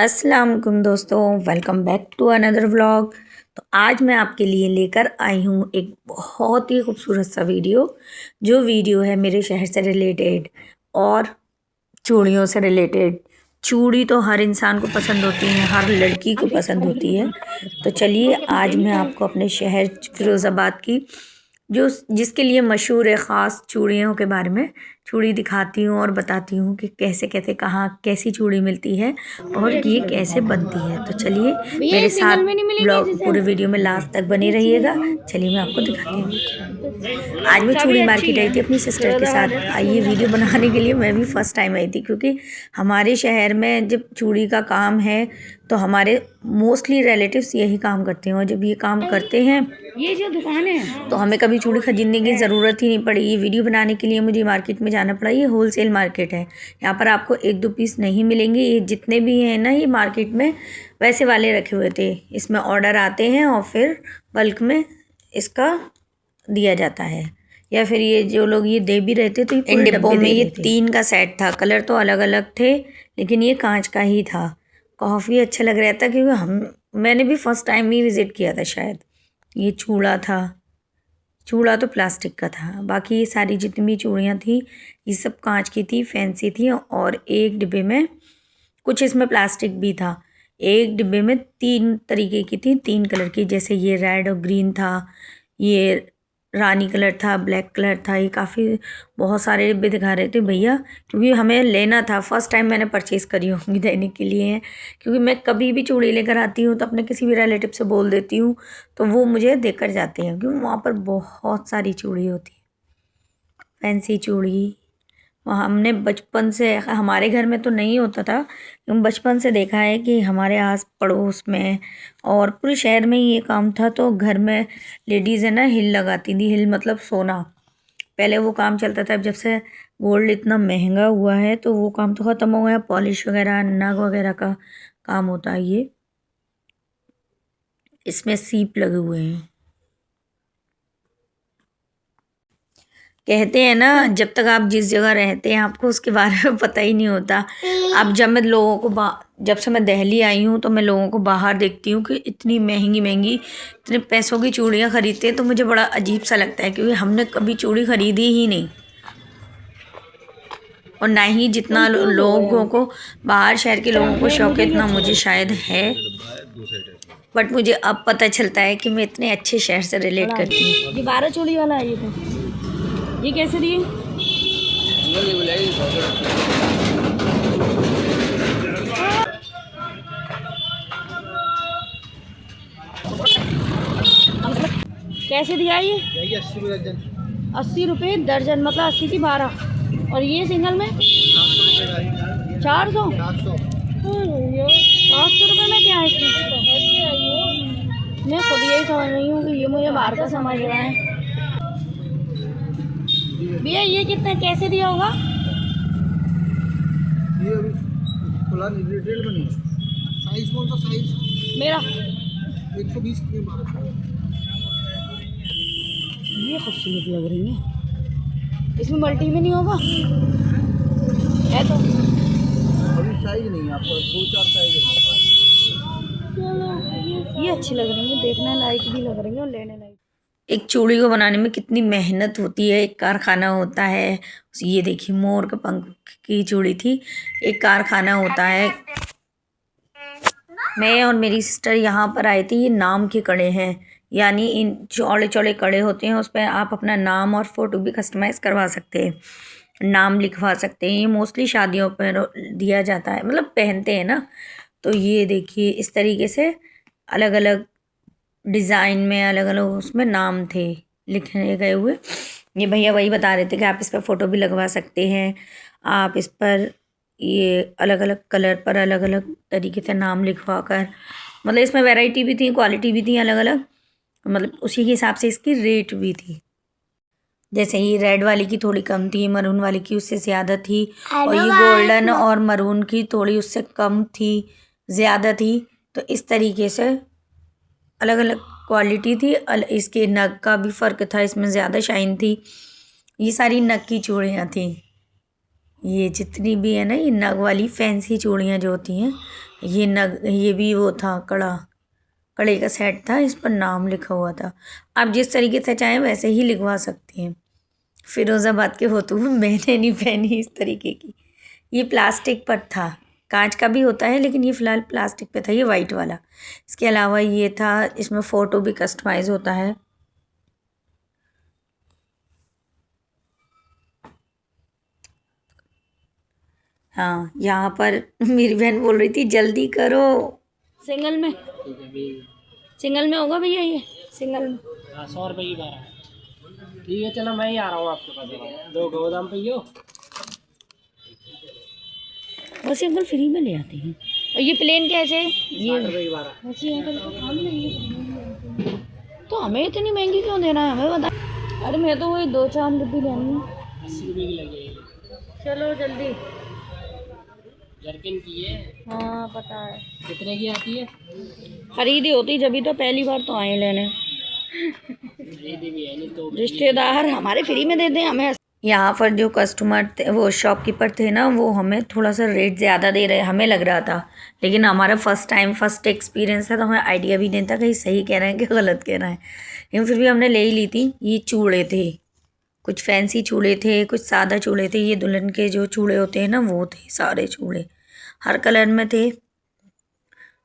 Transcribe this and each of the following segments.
अस्सलाम वालेकुम दोस्तों, welcome back to another vlog. तो आज मैं आपके लिए लेकर आई हूँ एक बहुत ही खूबसूरत सा वीडियो। जो वीडियो है मेरे शहर से रिलेटेड और चूड़ियों से रिलेटेड। चूड़ी तो हर इंसान को पसंद होती है, हर लड़की को पसंद होती है। तो चलिए आज मैं आपको अपने शहर फ़िरोज़ाबाद की जो जिसके लिए मशहूर है ख़ास चूड़ियों के बारे में चूड़ी दिखाती हूँ और बताती हूँ कि कैसे कैसे कहाँ कैसी चूड़ी मिलती है और ये कैसे बनती है। तो चलिए मेरे साथ ब्लॉग पूरे वीडियो में लास्ट तक बने रहिएगा। चलिए मैं आपको दिखाती हूँ। आज मैं चूड़ी मार्केट आई थी अपनी सिस्टर के साथ। ये वीडियो बनाने के लिए मैं भी फ़र्स्ट टाइम आई थी, क्योंकि हमारे शहर में जब चूड़ी का काम है तो हमारे मोस्टली रिलेटिव्स यही काम करते हैं, और जब ये काम करते हैं ये जो दुकान है तो हमें कभी चूड़ी खरीदने की ज़रूरत ही नहीं पड़ी। ये वीडियो बनाने के लिए मुझे मार्केट में जाना पड़ा। ये होलसेल मार्केट है, यहाँ पर आपको एक दो पीस नहीं मिलेंगे। ये जितने भी हैं ना, ये मार्केट में वैसे वाले रखे हुए थे। इसमें ऑर्डर आते हैं और फिर बल्क में इसका दिया जाता है, या फिर ये जो लोग ये दे भी रहते तो इन डिब्बों में ये 3 का सेट था। कलर तो अलग अलग थे, लेकिन ये कांच का ही था। काफ़ी अच्छा लग रहा था, क्योंकि मैंने भी फर्स्ट टाइम ही विज़िट किया था शायद। ये चूड़ा था, चूड़ा तो प्लास्टिक का था, बाकी ये सारी जितनी भी चूड़ियाँ थी ये सब कांच की थी, फैंसी थी। और एक डिब्बे में कुछ इसमें प्लास्टिक भी था। एक डिब्बे में 3 तरीके की थी, 3 कलर की, जैसे ये रेड और ग्रीन था, ये रानी कलर था, ब्लैक कलर था। ये काफ़ी बहुत सारे डिब्बे दिखा रहे थे भैया, क्योंकि हमें लेना था। फर्स्ट टाइम मैंने परचेज़ करी होंगी देने के लिए, क्योंकि मैं कभी भी चूड़ी लेकर आती हूँ तो अपने किसी भी रिलेटिव से बोल देती हूँ तो वो मुझे देकर जाते हैं, क्योंकि वहाँ पर बहुत सारी चूड़ी होती है, फैंसी चूड़ी। वहाँ हमने बचपन से, हमारे घर में तो नहीं होता था, लेकिन बचपन से देखा है कि हमारे आस पड़ोस में और पूरे शहर में ही ये काम था। तो घर में लेडीज़ है ना हिल लगाती थी। हिल मतलब सोना, पहले वो काम चलता था। अब जब से गोल्ड इतना महंगा हुआ है तो वो काम तो ख़त्म हो गया। पॉलिश वगैरह, नग वगैरह का काम होता है। ये इसमें सीप लगे हुए हैं। कहते हैं ना, जब तक आप जिस जगह रहते हैं आपको उसके बारे में पता ही नहीं होता। अब जब मैं लोगों को जब से मैं दिल्ली आई हूँ तो मैं लोगों को बाहर देखती हूँ कि इतनी महंगी महंगी इतने पैसों की चूड़ियाँ खरीदते हैं, तो मुझे बड़ा अजीब सा लगता है, क्योंकि हमने कभी चूड़ी खरीदी ही नहीं। और ना ही जितना लोगों को, बाहर शहर के लोगों को शौक है, इतना मुझे शायद है। बट मुझे अब पता चलता है कि मैं इतने अच्छे शहर से रिलेट करती हूँ। ये 12 चूड़ी वाला है। ये तो ये कैसे दिए? कैसे दिया ये? 80 रुपये दर्जन, मतलब 80 की 12। और ये सिंगल में 400। 700 रुपये में क्या है इसमें? मैं खुद यही समझ रही हूँ कि ये मुझे बाहर का समझ रहा है। भैया ये कितना कैसे दिया होगा? ये अभी फिलहाल रिटेल में नहीं है। साइज कौन सा साइज? मेरा 120 की 12। ये खूबसूरत लग रही है। इसमें मल्टी में नहीं होगा? है तो अभी साइज नहीं है, आपको 2-4 साइज है। ये अच्छी लग रही है, देखने लायक भी लग रही है और लेने लायक। एक चूड़ी को बनाने में कितनी मेहनत होती है, एक कारखाना होता है। ये देखिए मोर के पंख की चूड़ी थी, एक कारखाना होता है। मैं और मेरी सिस्टर यहाँ पर आए थे। ये नाम के कड़े हैं, यानी इन चौड़े चौड़े कड़े होते हैं, उस पर आप अपना नाम और फ़ोटो भी कस्टमाइज़ करवा सकते हैं, नाम लिखवा सकते हैं। ये मोस्टली शादियों पर दिया जाता है, मतलब पहनते हैं ना। तो ये देखिए इस तरीके से अलग अलग डिज़ाइन में अलग अलग उसमें नाम थे लिखे गए हुए। ये भैया वही बता रहे थे कि आप इस पर फ़ोटो भी लगवा सकते हैं। आप इस पर ये अलग अलग कलर पर अलग अलग तरीके से नाम लिखवा कर, मतलब इसमें वैरायटी भी थी, क्वालिटी भी थी अलग अलग, मतलब उसी के हिसाब से इसकी रेट भी थी। जैसे ये रेड वाली की थोड़ी कम थी, मरून वाली की उससे ज़्यादा थी, और ये गोल्डन और मरून की थोड़ी उससे कम थी, ज़्यादा थी। तो इस तरीके से अलग अलग क्वालिटी थी। इसके नग का भी फ़र्क था, इसमें ज़्यादा शाइन थी। ये सारी नग की चूड़ियाँ थी। ये जितनी भी है ना, ये नग वाली फैंसी चूड़ियाँ जो होती हैं, ये नग, ये भी वो था कड़ा, कड़े का सेट था, इस पर नाम लिखा हुआ था। आप जिस तरीके से चाहें वैसे ही लिखवा सकती हैं। फिरोज़ाबाद के होते हुए मैंने नहीं पहनी इस तरीके की। ये प्लास्टिक पर था, कांच का भी होता है लेकिन ये फ़िलहाल प्लास्टिक पे था, ये वाइट वाला। इसके अलावा ये था, इसमें फ़ोटो भी कस्टमाइज़ होता है। हाँ, यहाँ पर मेरी बहन बोल रही थी जल्दी करो। सिंगल में, सिंगल में होगा भैया ये? सिंगल में 100 रुपये की 12 है। ठीक है चलो मैं ही आ रहा हूँ आपके पास, 2 गोदाम पे हो। वैसे अंकल फ्री में ले आते हैं। और ये प्लेन कैसे? ये 60 रुपये की 12। वैसे अंकल तो काम नहीं, तो हमें इतनी महंगी क्यों देना है हमें बता। अरे मैं तो वही 2-4 रुपये लेनी है। 80 रुपये की लगेगी। चलो जल्दी। जर्किन की है। हाँ पता है। कितने की आती है? खरीदी होती जब तो पहली बार तो आए लेने। खरीदी भी है नहीं तो रिश्तेदार हमारे फ्री में देते हैं हमें। यहाँ पर जो कस्टमर थे, वो शॉपकीपर थे ना, वो हमें थोड़ा सा रेट ज़्यादा दे रहे, हमें लग रहा था। लेकिन हमारा फर्स्ट एक्सपीरियंस था, तो हमें आइडिया भी नहीं था कि सही कह रहे हैं कि गलत कह रहे हैं। लेकिन फिर भी हमने ले ही ली थी। ये चूड़े थे, कुछ फैंसी चूड़े थे, कुछ सादा चूड़े थे। ये दुल्हन के जो चूड़े होते हैं ना, वो थे सारे चूड़े, हर कलर में थे।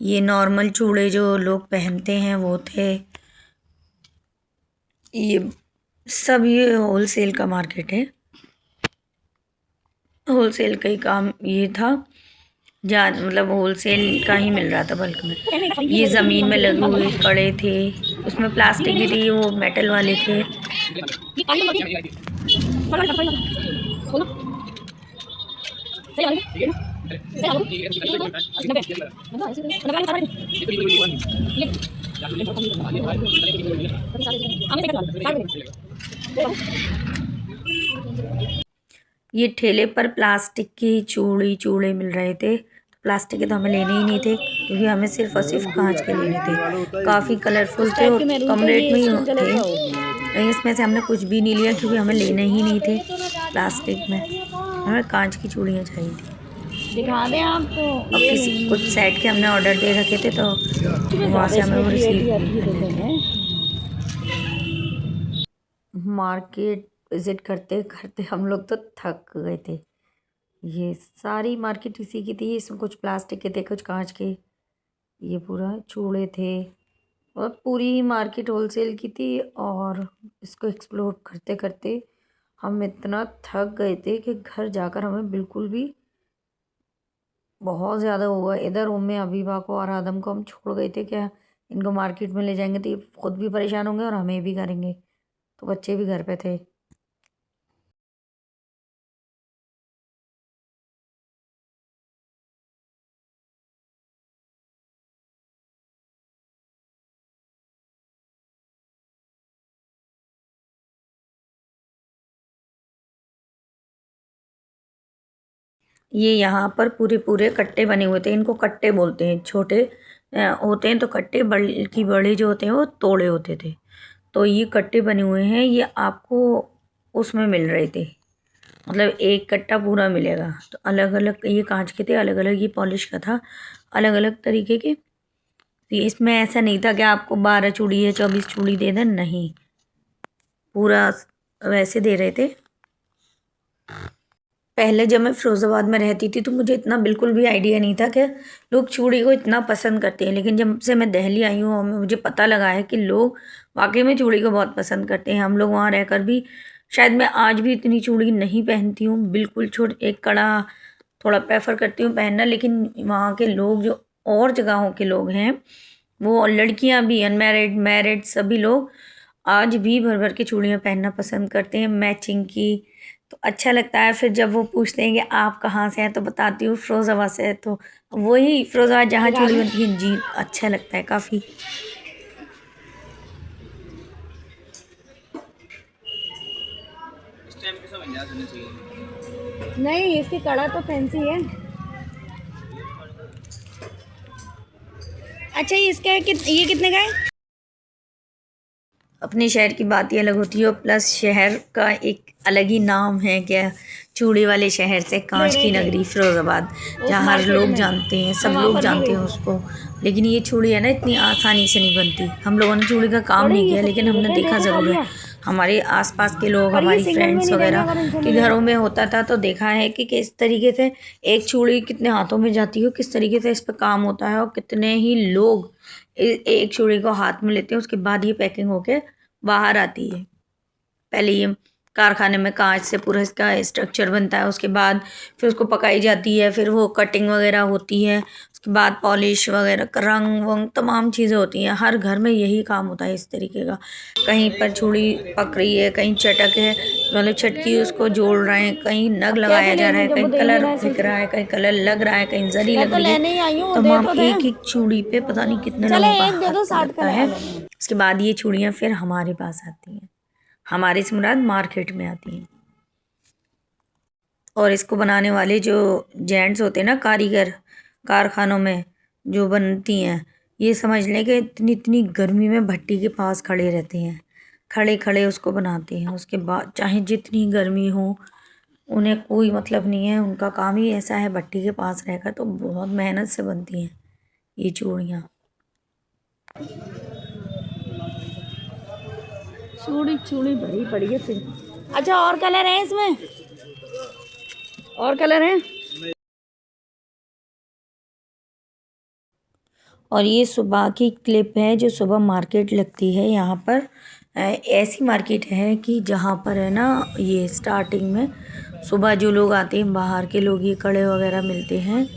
ये नॉर्मल चूड़े जो लोग पहनते हैं वो थे। ये सब, ये होलसेल का मार्केट है, होलसेल का ही काम ये था। मतलब होलसेल का ही मिल रहा था बल्क में। ये ज़मीन में लगे हुए कड़े थे, उसमें प्लास्टिक भी थी, वो मेटल वाले थे। ये ठेले पर प्लास्टिक की चूड़े मिल रहे थे। प्लास्टिक के तो हमें लेने ही नहीं थे, क्योंकि हमें सिर्फ और सिर्फ कांच के लेने थे। काफ़ी कलरफुल थे और कम रेट में ही थे। लेकिन इसमें से हमने कुछ भी नहीं लिया, क्योंकि हमें लेने ही नहीं थे प्लास्टिक में, हमें कांच की चूड़ियाँ चाहिए थी। दिखा दें आप तो। अब किसी कुछ सेट के हमने ऑर्डर दे रखे थे, तो वहाँ से हमें वो रिसीव। मार्केट विज़िट करते करते हम लोग तो थक गए थे। ये सारी मार्केट इसी की थी। इसमें कुछ प्लास्टिक के थे, कुछ कांच के। ये पूरा चूड़े थे और पूरी मार्केट होलसेल की थी। और इसको एक्सप्लोर करते करते हम इतना थक गए थे कि घर जाकर हमें बिल्कुल भी बहुत ज़्यादा हुआ। इधर उम्मे अबीबा को और आदम को हम छोड़ गए थे, क्या इनको मार्केट में ले जाएंगे तो ये खुद भी परेशान होंगे और हमें भी करेंगे, तो बच्चे भी घर पे थे। ये यहाँ पर पूरे पूरे कट्टे बने हुए थे, इनको कट्टे बोलते हैं। छोटे होते हैं तो कट्टे, बल्कि बड़े जो होते हैं वो तोड़े होते थे। तो ये कट्टे बने हुए हैं, ये आपको उसमें मिल रहे थे, मतलब एक कट्टा पूरा मिलेगा। तो अलग अलग ये कांच के थे, अलग अलग ये पॉलिश का था, अलग अलग तरीके के। तो इसमें ऐसा नहीं था कि आपको 12 चूड़ी या 24 चूड़ी दे दें, नहीं, पूरा वैसे दे रहे थे। पहले जब मैं फ़िरोज़ाबाद में रहती थी तो मुझे इतना बिल्कुल भी आइडिया नहीं था कि लोग चूड़ी को इतना पसंद करते हैं। लेकिन जब से मैं दिल्ली आई हूँ और मुझे पता लगा है कि लोग वाकई में चूड़ी को बहुत पसंद करते हैं। हम लोग वहाँ रहकर भी, शायद मैं आज भी इतनी चूड़ी नहीं पहनती हूँ, बिल्कुल एक कड़ा थोड़ा प्रेफर करती हूँ पहनना। लेकिन वहाँ के लोग, जो और जगहों के लोग हैं, वो लड़कियाँ भी, अनमैरिड, मैरिड, सभी लोग आज भी भर भर के चूड़ियाँ पहनना पसंद करते हैं, मैचिंग की। तो अच्छा लगता है। फिर जब वो पूछते हैं कि आप कहाँ से हैं, तो बताती हूँ फ़िरोज़ाबाद से है। तो वही फ़िरोज़ाबाद जहाँ चूड़ी बनती है, जी अच्छा लगता है काफ़ी। नहीं, इसकी कड़ा तो फैंसी है। अच्छा, ये इसका है कि ये कितने का है? अपने शहर की बात ही अलग होती है और प्लस शहर का एक अलग ही नाम है क्या, चूड़ी वाले शहर से कांच की नगरी फिरोज़ाबाद, जहाँ हर लोग जानते हैं, सब लोग जानते हैं उसको। लेकिन ये चूड़ी है ना इतनी आसानी से नहीं बनती। हम लोगों ने चूड़ी का काम नहीं किया लेकिन हमने देखा ज़रूर है। हमारे आसपास के लोग, हमारी फ्रेंड्स वगैरह के घरों में होता था तो देखा है कि किस तरीके से एक चूड़ी कितने हाथों में जाती है, किस तरीके से इस पर काम होता है और कितने ही लोग एक चूड़ी को हाथ में लेते हैं। उसके बाद ये पैकिंग होके बाहर आती है। पहले ये कारखाने में कांच से पूरा इसका स्ट्रक्चर बनता है, उसके बाद फिर उसको पकाई जाती है, फिर वो कटिंग वगैरह होती है, उसके बाद पॉलिश वगैरह रंग वंग तमाम चीज़ें होती हैं। हर घर में यही काम होता है इस तरीके का। कहीं पर चूड़ी पक रही है, कहीं चटक है, मतलब चटकी उसको जोड़ रहे हैं, कहीं नग लगाया जा रहा है, कहीं कलर दिख रहा है, कहीं कलर लग रहा है, कहीं जरी लग रही है। तमाम एक एक चूड़ी पे पता नहीं कितने लोगों का हाथ लगता है। उसके बाद ये चूड़ियाँ फिर हमारे पास आती हैं, हमारे से मुराद मार्केट में आती हैं। और इसको बनाने वाले जो जेंट्स होते हैं ना, कारीगर कारखानों में जो बनती हैं, ये समझ लें कि इतनी इतनी गर्मी में भट्टी के पास खड़े रहते हैं, खड़े खड़े उसको बनाते हैं। उसके बाद चाहे जितनी गर्मी हो उन्हें कोई मतलब नहीं है, उनका काम ही ऐसा है भट्टी के पास रहकर। तो बहुत मेहनत से बनती हैं ये चूड़ियाँ। चूड़ी भरी पड़ी है फिर। अच्छा और कलर है इसमें, और कलर है। और ये सुबह की क्लिप है जो सुबह मार्केट लगती है यहाँ पर। ऐसी मार्केट है कि जहाँ पर है ना, ये स्टार्टिंग में सुबह जो लोग आते हैं बाहर के लोग, ये कड़े वगैरह मिलते हैं,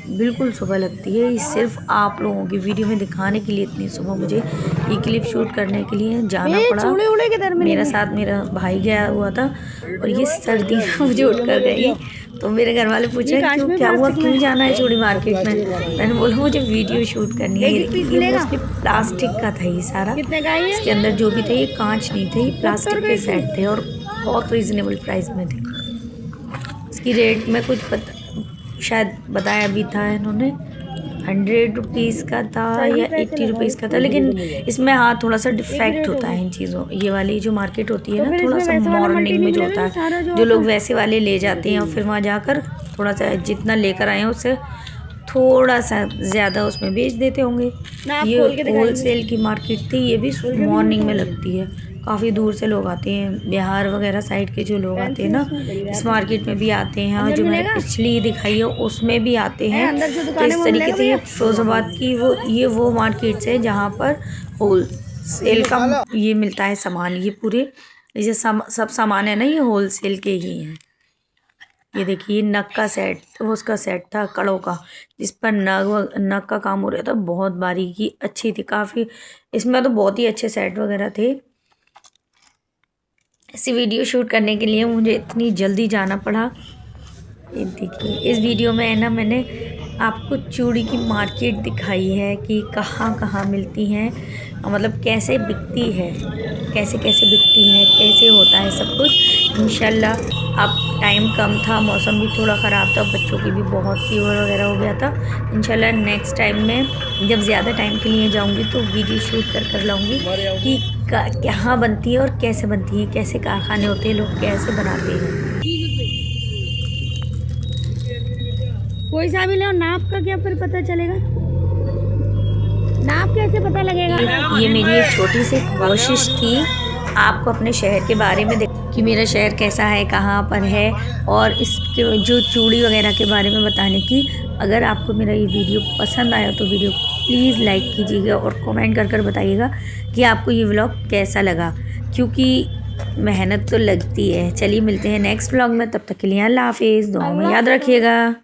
बिल्कुल सुबह लगती है। ये सिर्फ आप लोगों की वीडियो में दिखाने के लिए इतनी सुबह मुझे ये क्लिप शूट करने के लिए जाना पड़ा। मेरा साथ मेरा भाई गया हुआ था और ये सर्दी में मुझे उठ कर गई। तो मेरे घर वाले पूछे क्यों, क्या हुआ, क्यों जाना है चूड़ी मार्केट में। मैंने बोला मुझे वीडियो शूट करनी है। ये उसके प्लास्टिक का था ये सारा, इसके अंदर जो भी थे ये कांच नहीं थे, ये प्लास्टिक के सेट थे और बहुत रीज़नेबल प्राइस में थे। इसकी रेट में कुछ शायद बताया भी था इन्होंने, 100 रुपीज़ का था या 80 रुपीज़ का था। लेकिन इसमें हाँ थोड़ा सा डिफेक्ट होता है इन चीज़ों, ये वाली जो मार्केट होती है ना, थोड़ा सा मॉर्निंग में जो होता है, जो लोग वैसे वाले ले जाते हैं और फिर वहाँ जाकर थोड़ा सा जितना लेकर आए हैं उससे थोड़ा सा ज़्यादा उसमें बेच देते होंगे। ये होल सेल की मार्केट थी, ये भी मॉर्निंग में लगती है। काफ़ी दूर से लोग आते हैं, बिहार वगैरह साइड के जो लोग आते हैं ना, इस मार्केट में भी आते हैं। और जो मैंने पिछली दिखाई है उसमें भी आते हैं। तो इस तरीके से ये फिरोज़ाबाद की वो मार्केट्स है जहाँ पर होल सेल का ये मिलता है सामान। ये पूरे ये सब सामान है ना, ये होल सेल के ही हैं। ये देखिए नग का सेट, तो उसका सेट था कड़ों का, जिस पर नग का काम हो रहा था। बहुत बारीकी अच्छी थी काफ़ी, इसमें तो बहुत ही अच्छे सेट वगैरह थे। ऐसी वीडियो शूट करने के लिए मुझे इतनी जल्दी जाना पड़ा। ये देखिए इस वीडियो में है ना, मैंने आपको चूड़ी की मार्केट दिखाई है कि कहाँ कहाँ मिलती हैं, मतलब कैसे बिकती है, कैसे कैसे बिकती है, कैसे होता है सब कुछ। इंशाल्लाह अब टाइम कम था, मौसम भी थोड़ा ख़राब था, बच्चों की भी बहुत फीवर वगैरह हो गया था। इंशाल्लाह नेक्स्ट टाइम में जब ज़्यादा टाइम के लिए जाऊंगी तो वीडियो शूट कर लाऊंगी कि कहाँ बनती है और कैसे बनती है, कैसे कारखाने होते हैं, लोग कैसे बनाते हैं। कोई सा भी लो, नाप का क्या फिर पता चलेगा, नाप कैसे पता लगेगा। ये मेरी एक छोटी सी कोशिश थी आपको अपने शहर के बारे में कि मेरा शहर कैसा है, कहाँ पर है, और इसके जो चूड़ी वगैरह के बारे में बताने की। अगर आपको मेरा ये वीडियो पसंद आया तो वीडियो प्लीज़ लाइक कीजिएगा और कमेंट कर बताइएगा कि आपको ये व्लॉग कैसा लगा, क्योंकि मेहनत तो लगती है। चलिए मिलते हैं नेक्स्ट व्लॉग में, तब तक के लिए अल्लाह हाफिज़, दुआ में याद रखिएगा।